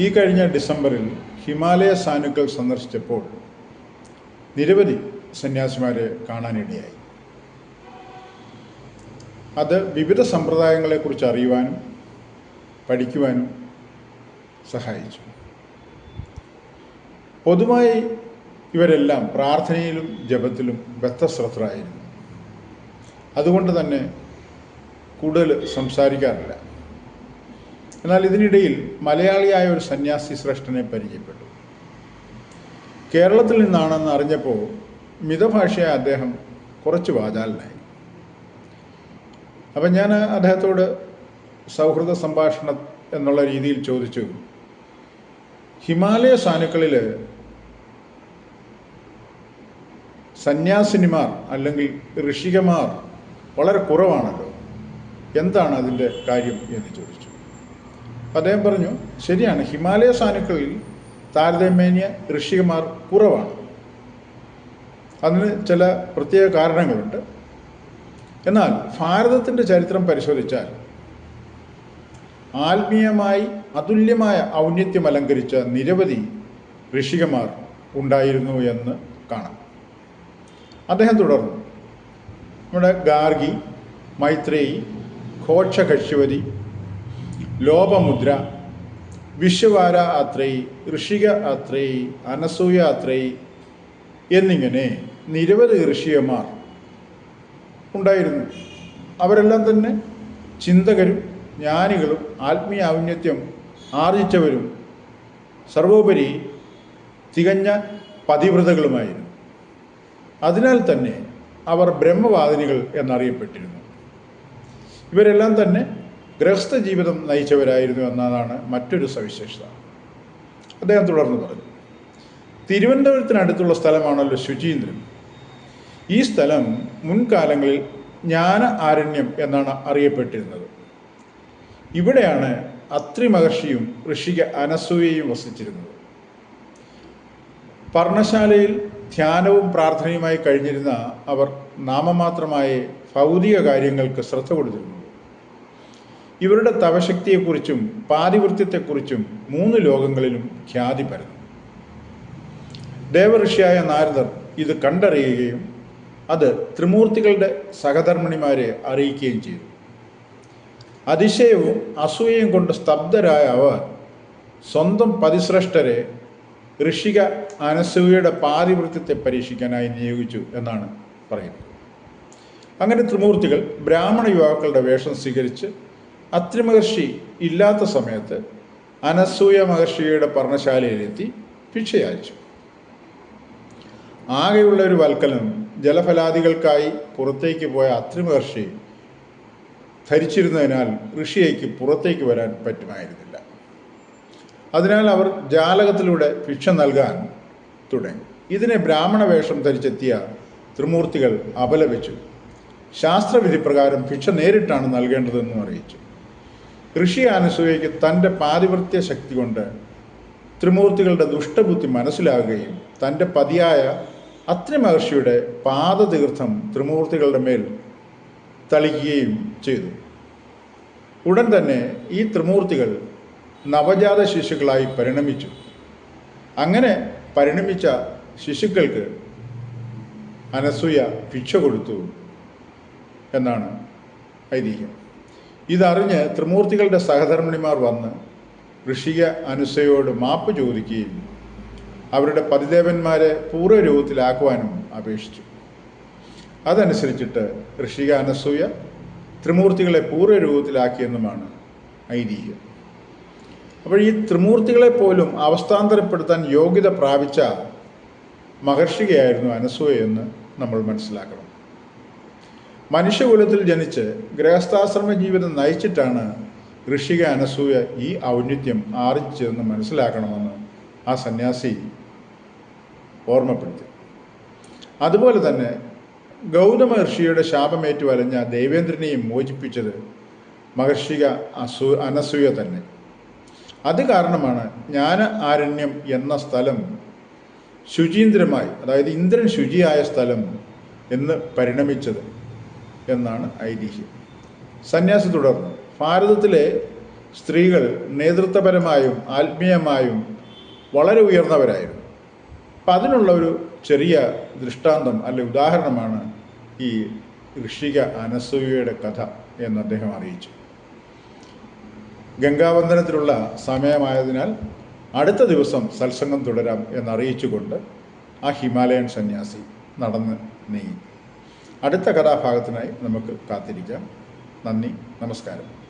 ഈ കഴിഞ്ഞ ഡിസംബറിൽ ഹിമാലയ സാനുക്കൾ സന്ദർശിച്ചപ്പോൾ നിരവധി സന്യാസിമാരെ കാണാനിടയായി. അത് വിവിധ സമ്പ്രദായങ്ങളെക്കുറിച്ച് അറിയുവാനും പഠിക്കുവാനും സഹായിച്ചു. പൊതുവായി ഇവരെല്ലാം പ്രാർത്ഥനയിലും ജപത്തിലും ബദ്ധശ്രദ്ധരായിരുന്നു. അതുകൊണ്ട് തന്നെ കൂടുതൽ സംസാരിക്കാറില്ല. എന്നാൽ ഇതിനിടയിൽ മലയാളിയായ ഒരു സന്യാസി ശ്രേഷ്ഠനെ പരിചയപ്പെട്ടു. കേരളത്തിൽ നിന്നാണെന്ന് അറിഞ്ഞപ്പോൾ മിതഭാഷയായ അദ്ദേഹം കുറച്ച് വാചാലനായി. അപ്പം ഞാൻ അദ്ദേഹത്തോട് സൗഹൃദ സംഭാഷണം എന്നുള്ള രീതിയിൽ ചോദിച്ചു, ഹിമാലയ സാനുക്കളിൽ സന്യാസിനിമാർ അല്ലെങ്കിൽ ഋഷികമാർ വളരെ കുറവാണല്ലോ, എന്താണ് അതിൻ്റെ കാര്യം എന്ന് ചോദിച്ചു. അദ്ദേഹം പറഞ്ഞു, ശരിയാണ്, ഹിമാലയ സാനുക്കളിൽ താരതമ്യേന ഋഷികമാർ കുറവാണ്. അതിന് ചില പ്രത്യേക കാരണങ്ങളുണ്ട്. എന്നാൽ ഭാരതത്തിൻ്റെ ചരിത്രം പരിശോധിച്ചാൽ ആത്മീയമായി അതുല്യമായ ഔന്നത്യം അലങ്കരിച്ച നിരവധി ഋഷികമാർ ഉണ്ടായിരുന്നു എന്ന് കാണാം. അദ്ദേഹം തുടർന്നു, നമ്മുടെ ഗാർഗി, മൈത്രേയി, ഘോഷകശ്യപതി, ലോപമുദ്ര, വിശ്വവാര ആത്രേയി, ഋഷിക ആത്രേയി, അനസൂയ ആത്രേയി എന്നിങ്ങനെ നിരവധി ഋഷികമാർ ഉണ്ടായിരുന്നു. അവരെല്ലാം തന്നെ ചിന്തകരും ജ്ഞാനികളും ആത്മീയ ഔന്നത്യം ആർജിച്ചവരും സർവോപരി തികഞ്ഞ പതിവ്രതകളുമായിരുന്നു. അതിനാൽ തന്നെ അവർ ബ്രഹ്മവാദിനികൾ എന്നറിയപ്പെട്ടിരുന്നു. ഇവരെല്ലാം തന്നെ ഗൃഹസ്ഥ ജീവിതം നയിച്ചവരായിരുന്നു എന്നതാണ് മറ്റൊരു സവിശേഷത. അദ്ദേഹം തുടർന്ന് പറഞ്ഞു, തിരുവനന്തപുരത്തിനടുത്തുള്ള സ്ഥലമാണല്ലോ ശുചീന്ദ്രം. ഈ സ്ഥലം മുൻകാലങ്ങളിൽ ജ്ഞാന ആരണ്യം എന്നാണ് അറിയപ്പെട്ടിരുന്നത്. ഇവിടെയാണ് അത്രി മഹർഷിയും ഋഷിക അനസൂയയും വസിച്ചിരുന്നത്. പർണശാലയിൽ ധ്യാനവും പ്രാർത്ഥനയുമായി കഴിഞ്ഞിരുന്ന അവർ നാമമാത്രമായ ഭൗതിക കാര്യങ്ങൾക്ക് ശ്രദ്ധ കൊടുത്തിരുന്നു. ഇവരുടെ തപശക്തിയെക്കുറിച്ചും പാതിവൃത്യത്തെക്കുറിച്ചും 3 ലോകങ്ങളിലും ഖ്യാതി പരന്നു. ദേവഋഷിയായ നാരദർ ഇത് കണ്ടറിയുകയും അത് ത്രിമൂർത്തികളുടെ സഹധർമ്മിണിമാരെ അറിയിക്കുകയും ചെയ്തു. അതിശയവും അസൂയയും കൊണ്ട് സ്തബ്ധരായ അവർ സ്വന്തം പതിശ്രേഷ്ഠരെ ഋഷിക അനസൂയയുടെ പാതിവൃത്യത്തെ പരീക്ഷിക്കാനായി നിയോഗിച്ചു എന്നാണ് പറയുന്നത്. അങ്ങനെ ത്രിമൂർത്തികൾ ബ്രാഹ്മണ യുവാക്കളുടെ വേഷം സ്വീകരിച്ച് അത്രി മഹർഷി ഇല്ലാത്ത സമയത്ത് അനസൂയ മഹർഷിയുടെ പർണശാലയിലെത്തി ഭിക്ഷയാചിച്ചു. ആകെയുള്ള ഒരു വൽക്കലനം ജലഫലാദികൾക്കായി പുറത്തേക്ക് പോയ അത്രി മഹർഷി ധരിച്ചിരുന്നതിനാൽ ഋഷിയേക്ക് പുറത്തേക്ക് വരാൻ പറ്റുമായിരുന്നില്ല. അതിനാൽ അവർ ജാലകത്തിലൂടെ ഭിക്ഷ നൽകാൻ തുടങ്ങി. ഇതിനെ ബ്രാഹ്മണ വേഷം ധരിച്ചെത്തിയ ത്രിമൂർത്തികൾ അപലപിച്ചു. ശാസ്ത്രവിധി പ്രകാരം ഭിക്ഷ നേരിട്ടാണ് നൽകേണ്ടതെന്നും അറിയിച്ചു. ഋഷി അനസൂയയ്ക്ക് തൻ്റെ പാതിവൃത്യ ശക്തി കൊണ്ട് ത്രിമൂർത്തികളുടെ ദുഷ്ടബുദ്ധി മനസ്സിലാകുകയും തൻ്റെ പതിയായ അത്രി മഹർഷിയുടെ പാദതീർത്ഥം ത്രിമൂർത്തികളുടെ മേൽ തളിക്കുകയും ചെയ്തു. ഉടൻ തന്നെ ഈ ത്രിമൂർത്തികൾ നവജാത ശിശുക്കളായി പരിണമിച്ചു. അങ്ങനെ പരിണമിച്ച ശിശുക്കൾക്ക് അനസൂയ ഭിക്ഷ കൊടുത്തു എന്നാണ് ഐതിഹ്യം. ഇതറിഞ്ഞ് ത്രിമൂർത്തികളുടെ സഹധർമ്മിണിമാർ വന്ന് ഋഷിക അനസൂയയോട് മാപ്പ് ചോദിക്കുകയും അവരുടെ പതിദേവന്മാരെ പൂർവ്വരൂപത്തിലാക്കുവാനും അപേക്ഷിച്ചു. അതനുസരിച്ചിട്ട് ഋഷിക അനസൂയ ത്രിമൂർത്തികളെ പൂർവ്വരൂപത്തിലാക്കിയെന്നുമാണ് ഐതിഹ്യം. അപ്പോൾ ഈ ത്രിമൂർത്തികളെ പോലും അവസ്ഥാന്തരപ്പെടുത്താൻ യോഗ്യത പ്രാപിച്ച മഹർഷികയായിരുന്നു അനസൂയ എന്ന് നമ്മൾ മനസ്സിലാക്കണം. മനുഷ്യകുലത്തിൽ ജനിച്ച് ഗൃഹസ്ഥാശ്രമ ജീവിതം നയിച്ചിട്ടാണ് ഋഷിക അനസൂയ ഈ ഔന്നത്യം ആർജിച്ചതെന്ന് മനസ്സിലാക്കണമെന്ന് ആ സന്യാസി ഓർമ്മപ്പെടുത്തി. അതുപോലെ തന്നെ ഗൗതമ ഋഷിയുടെ ശാപമേറ്റു വലഞ്ഞ ദേവേന്ദ്രനെയും മോചിപ്പിച്ചത് മഹർഷിക അനസൂയ തന്നെ. അത് കാരണമാണ് ജ്ഞാന ആരണ്യം എന്ന സ്ഥലം ശുചീന്ദ്രമായി, അതായത് ഇന്ദ്രൻ ശുചിയായ സ്ഥലം എന്ന് പരിണമിച്ചത് എന്നാണ് ഐതിഹ്യം. സന്യാസി തുടർന്നു, ഭാരതത്തിലെ സ്ത്രീകൾ നേതൃത്വപരമായും ആത്മീയമായും വളരെ ഉയർന്നവരായിരുന്നു. അപ്പം അതിനുള്ള ഒരു ചെറിയ ദൃഷ്ടാന്തം അല്ലെ ഉദാഹരണമാണ് ഈ ഋഷിക അനസൂയയുടെ കഥ എന്ന് അദ്ദേഹം അറിയിച്ചു. ഗംഗാവന്ദനത്തിലുള്ള സമയമായതിനാൽ അടുത്ത ദിവസം സത്സംഗം തുടരാം എന്നറിയിച്ചുകൊണ്ട് ആ ഹിമാലയൻ സന്യാസി നടന്ന് നീങ്ങി. അടുത്ത കഥാഭാഗത്തിനായി നമുക്ക് കാത്തിരിക്കാം. നന്ദി, നമസ്കാരം.